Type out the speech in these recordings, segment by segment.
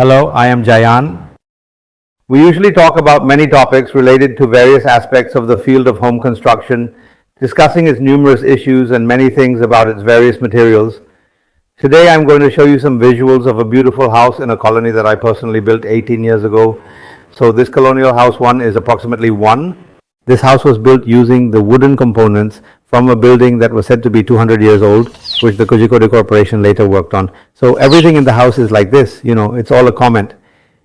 Hello, I am Jayan. We usually talk about many topics related to various aspects of the field of home construction, discussing its numerous issues and many things about its various materials. Today I'm going to show you some visuals of a beautiful house in a colony that I personally built 18 years ago. So this colonial house one is approximately 1. This house was built using the wooden components from a building that was said to be 200 years old, which the Kozhikode Corporation later worked on. So everything in the house is like this, it's all a comment.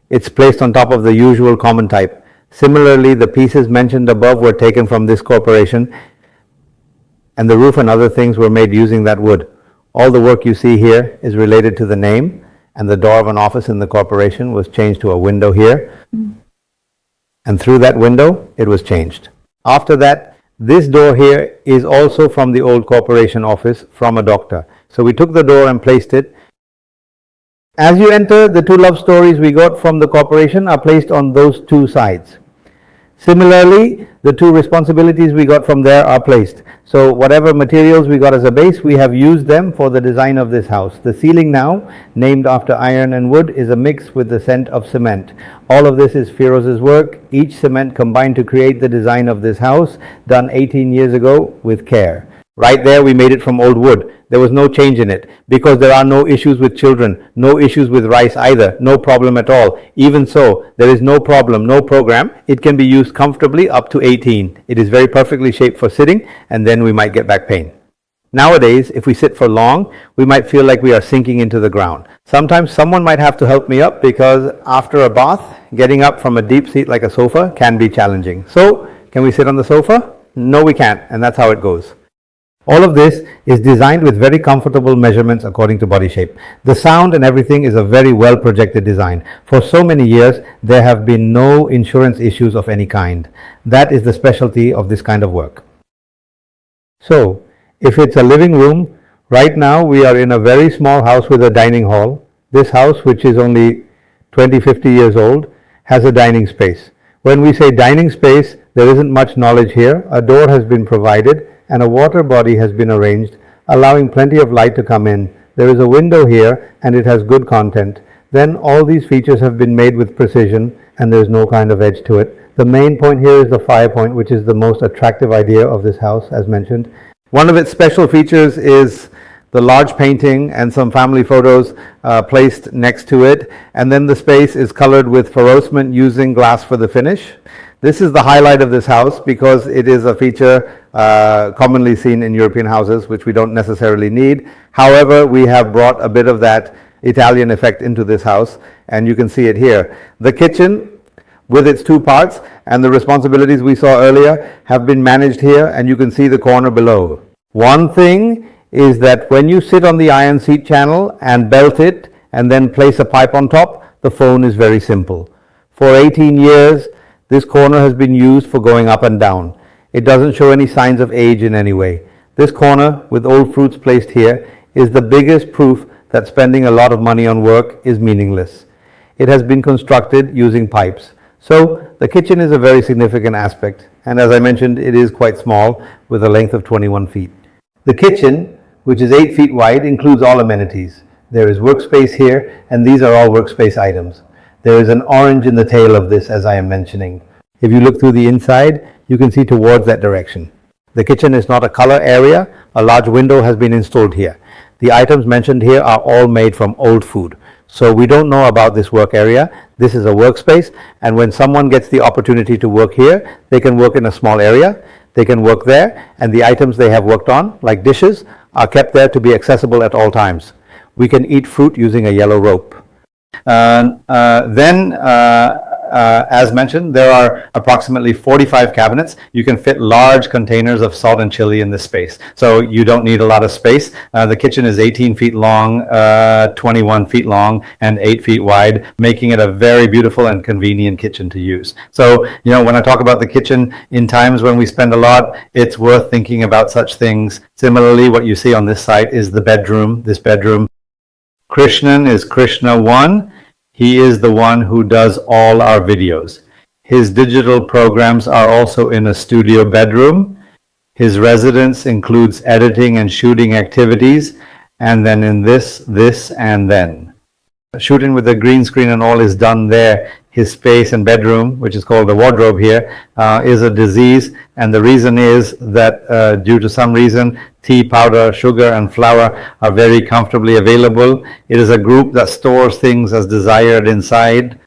It's placed on top of the usual common type. Similarly, the pieces mentioned above were taken from this corporation, and the roof and other things were made using that wood. All the work you see here is related to the name, and the door of an office in the corporation was changed to a window here. And through that window, it was changed. After that, this door here is also from the old corporation office from a doctor. So we took the door and placed it. As you enter, the 2 love stories we got from the corporation are placed on those 2 sides. Similarly, the 2 responsibilities we got from there are placed. So whatever materials we got as a base, we have used them for the design of this house. The ceiling now, named after iron and wood, is a mix with the scent of cement. All of this is Firoz's work, each cement combined to create the design of this house, done 18 years ago with care. Right there we made it from old wood. There was no change in it because there are no issues with children, no issues with rice either, no problem at all. Even so, there is no problem, no program. It can be used comfortably up to 18. It is very perfectly shaped for sitting, and then we might get back pain. Nowadays, if we sit for long, we might feel like we are sinking into the ground. Sometimes someone might have to help me up because after a bath, getting up from a deep seat like a sofa can be challenging. So, can we sit on the sofa? No, we can't, and that's how it goes. All of this is designed with very comfortable measurements according to body shape. The sound and everything is a very well projected design. For so many years, there have been no insurance issues of any kind. That is the specialty of this kind of work. So, if it's a living room, right now we are in a very small house with a dining hall. This house, which is only 20-50 years old, has a dining space. When we say dining space, there isn't much knowledge here. A door has been provided and a water body has been arranged, allowing plenty of light to come in. There is a window here and it has good content. Then all these features have been made with precision and there is no kind of edge to it. The main point here is the fire point, which is the most attractive idea of this house, as mentioned. One of its special features is the large painting and some family photos placed next to it, and then the space is colored with Ferrocement using glass for the finish. This is the highlight of this house because it is a feature commonly seen in European houses, which we don't necessarily need. However, we have brought a bit of that Italian effect into this house, and you can see it here. The kitchen, with its 2 parts and the responsibilities we saw earlier, have been managed here, and you can see the corner below. One thing is that when you sit on the iron seat channel and belt it and then place a pipe on top, the phone is very simple. For 18 years, this corner has been used for going up and down. It doesn't show any signs of age in any way. This corner, with old fruits placed here, is the biggest proof that spending a lot of money on work is meaningless. It has been constructed using pipes. So the kitchen is a very significant aspect, and as I mentioned, it is quite small with a length of 21 feet. The kitchen, which is 8 feet wide, includes all amenities. There is workspace here, and these are all workspace items. There is an orange in the tail of this, as I am mentioning. If you look through the inside, you can see towards that direction. The kitchen is not a color area. A large window has been installed here. The items mentioned here are all made from old food. So we don't know about this work area. This is a workspace, and when someone gets the opportunity to work here, they can work in a small area. They can work there, and the items they have worked on, like dishes, are kept there to be accessible at all times. We can eat fruit using a yellow rope. As mentioned, there are approximately 45 cabinets. You can fit large containers of salt and chili in this space. So you don't need a lot of space. The kitchen is 18 feet long, 21 feet long, and 8 feet wide, making it a very beautiful and convenient kitchen to use. So, when I talk about the kitchen in times when we spend a lot, it's worth thinking about such things. Similarly, what you see on this side is the bedroom, this bedroom. Krishnan is Krishna 1. He is the one who does all our videos. His digital programs are also in a studio bedroom. His residence includes editing and shooting activities, and then in this, and then. Shooting with the green screen and all is done there. His space and bedroom, which is called the wardrobe here, is a disease. And the reason is that due to some reason, tea powder, sugar, and flour are very comfortably available. It is a group that stores things as desired inside.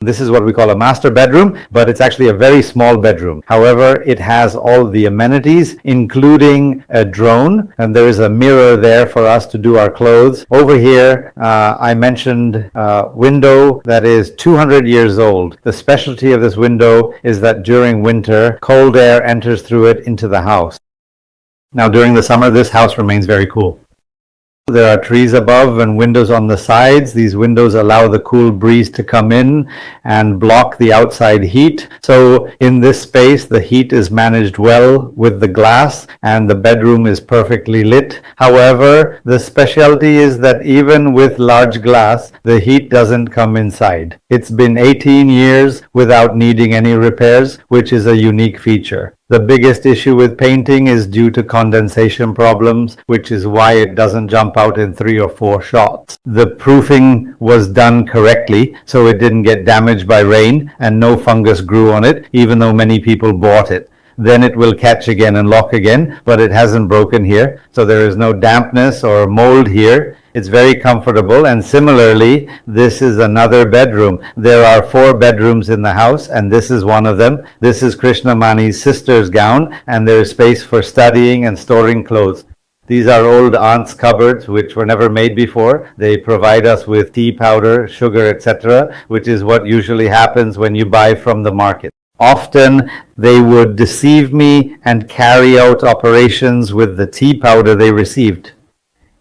This is what we call a master bedroom, but it's actually a very small bedroom. However, it has all the amenities, including a drone, and there is a mirror there for us to do our clothes. Over here, I mentioned a window that is 200 years old. The specialty of this window is that during winter, cold air enters through it into the house. Now, during the summer, this house remains very cool. There are trees above and windows on the sides. These windows allow the cool breeze to come in and block the outside heat. So in this space, the heat is managed well with the glass and the bedroom is perfectly lit. However, the specialty is that even with large glass, the heat doesn't come inside. It's been 18 years without needing any repairs, which is a unique feature. The biggest issue with painting is due to condensation problems, which is why it doesn't jump out in 3 or 4 shots. The proofing was done correctly, so it didn't get damaged by rain and no fungus grew on it, even though many people bought it. Then it will catch again and lock again, but it hasn't broken here, so there is no dampness or mold here. It's very comfortable, and similarly, this is another bedroom. There are 4 bedrooms in the house, and this is one of them. This is Krishnamani's sister's gown, and there is space for studying and storing clothes. These are old aunt's cupboards, which were never made before. They provide us with tea powder, sugar, etc., which is what usually happens when you buy from the market. Often they would deceive me and carry out operations with the tea powder they received.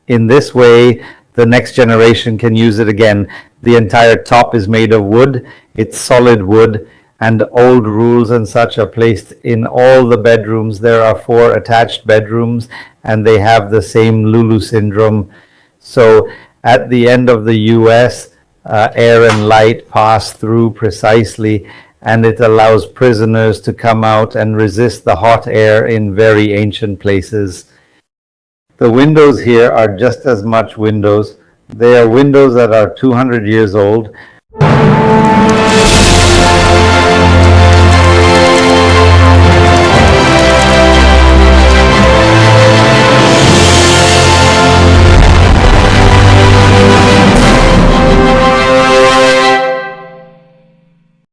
In this way, the next generation can use it again. The entire top is made of wood. It's solid wood, and old rules and such are placed in all the bedrooms. There are 4 attached bedrooms, and they have the same Lulu syndrome. So at the end of the US, air and light pass through precisely, and it allows prisoners to come out and resist the hot air in very ancient places. The windows here are just as much windows. They are windows that are 200 years old.